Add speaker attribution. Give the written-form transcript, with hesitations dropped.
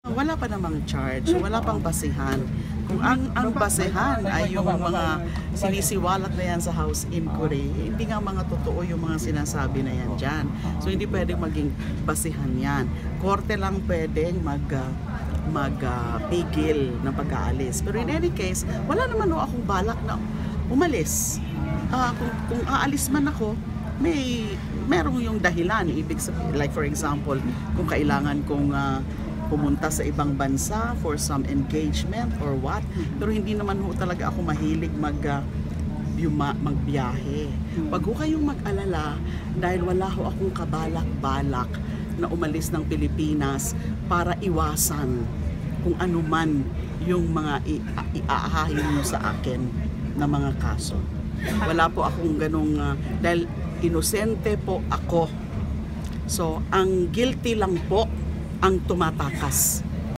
Speaker 1: Wala pa namang charge, wala pang basehan. Kung ang basehan ay yung mga sinisiwalat na yan sa House Inquiry, hindi nga mga totoo yung mga sinasabi na yan dyan. So hindi pwedeng maging basehan yan. Korte lang pwedeng magpigil ng pag-aalis. Pero in any case, wala naman akong balak na umalis. Kung aalis man ako, merong yung dahilan. Ibig sabihin, like for example, kung kailangan kong pumunta sa ibang bansa for some engagement or what. Pero hindi naman ho talaga ako mahilig magbiyahe. Wag ho kayong mag-alala dahil wala ho akong kabalak-balak na umalis ng Pilipinas para iwasan kung ano man yung mga iaahahin nyo sa akin na mga kaso. Wala po akong ganong, dahil inosente po ako. So, ang guilty lang po ang tumatakas.